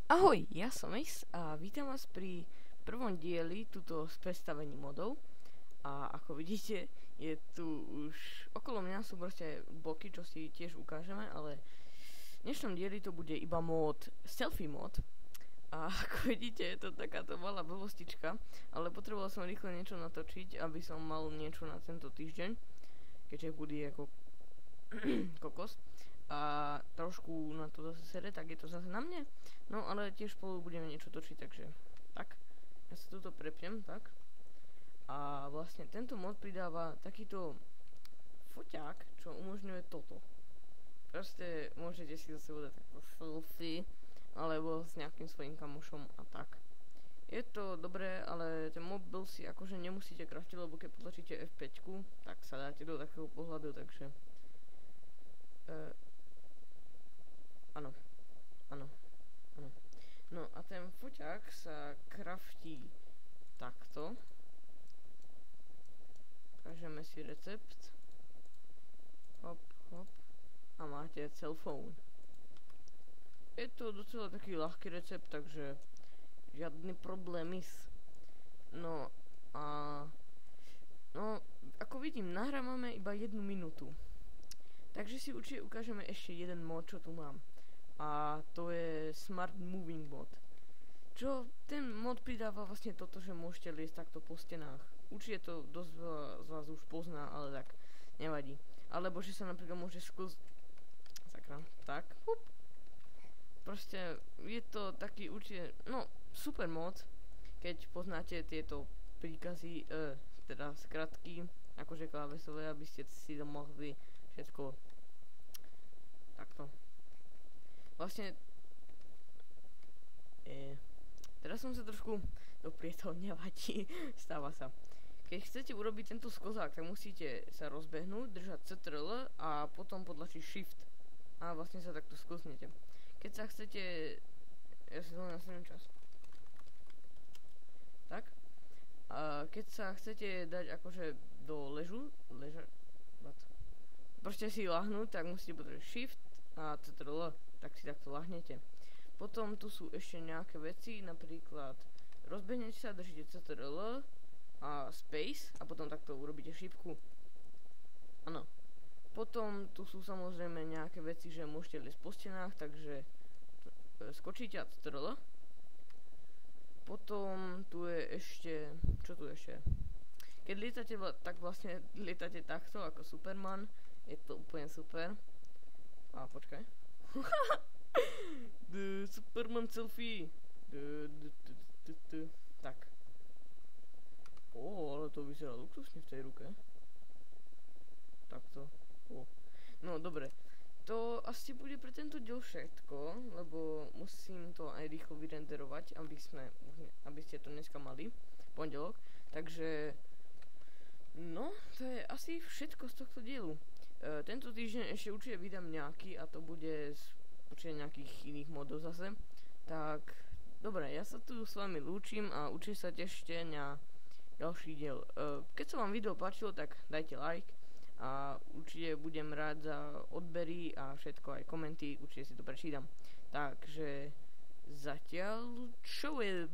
Ahoj, ja som Ace a vítam vás pri prvom dieli tuto z predstavení modov. A ako vidíte, je tu už okolo mňa sú proste bloky, čo si tiež ukážeme, ale v dnešnom dieli to bude iba mod, selfie mod. A ako vidíte, je to takáto malá blbostička, ale potreboval som rýchle niečo natočiť, aby som mal niečo na tento týždeň, keďže bude ako kokos a trošku na to zase sere, tak je to zase na mne. No ale tiež spolu budeme niečo točiť, takže tak. Ja sa tuto prepnem, tak. A vlastne tento mod pridáva takýto foťák, čo umožňuje toto. Proste môžete si zase udať takto selfie, alebo s nejakým svojím kamošom a tak. Je to dobré, ale ten mobil si akože nemusíte kraftiť, lebo keď potlačíte F5, tak sa dáte do takého pohľadu, takže áno. No a ten foťák sa kraftí takto. Ukážeme si recept. Hop. A máte cellphone. Je to docela taký ľahký recept, takže žiadny problémy. No a ako vidím, nahrávame iba 1 minútu. Takže si určite ukážeme ešte jeden mod, čo tu mám. A to je Smart Moving mod. Čo ten mod pridáva vlastne toto, že môžete liesť takto po stenách. Určite to dosť z vás už pozná, ale tak nevadí. Alebo že sa napríklad môže sakra, tak, hup. Proste je to taký určite, super mod, keď poznáte tieto príkazy, teda skratky, akože klávesové, aby ste si to mohli všetko takto. Vlastne teraz som sa trošku doprietol, nevadí, stáva sa. Keď chcete urobiť tento skozák, tak musíte sa rozbehnúť, držať CTRL a potom podlačiť Shift a vlastne sa takto skoznete. Keď sa chcete, ja si len nastavím čas. Tak. A keď sa chcete dať akože do proste si lahnúť, tak musíte podľať Shift a CTRL, tak si takto lahnete. Potom tu sú ešte nejaké veci, napríklad rozbehnete sa, držíte CTRL a Space a potom takto urobíte šipku. Áno. Potom tu sú samozrejme nejaké veci, že môžete liesť po stenách, takže skočíte a CTRL. Potom tu je ešte, čo tu ešte? Keď lietate, tak vlastne lietate takto ako Superman, je to úplne super. A počkaj. Superman selfie. Tak. Ale to vyzerá luxusne v tej ruke. Takto. No dobre. To asi bude pre tento diel všetko, lebo musím to aj rýchlo vyrenderovať, aby ste to dneska mali, pondelok. Takže to je asi všetko z tohto dielu. Tento týždeň ešte určite vydám nejaký a to bude z určite nejakých iných modov zase. Tak, dobre, ja sa tu s vami lúčim a určite sa tešte na ďalší diel. Keď sa vám video páčilo, tak dajte like a určite budem rád za odbery a všetko, aj komenty, určite si to prečítam. Takže zatiaľ, čo je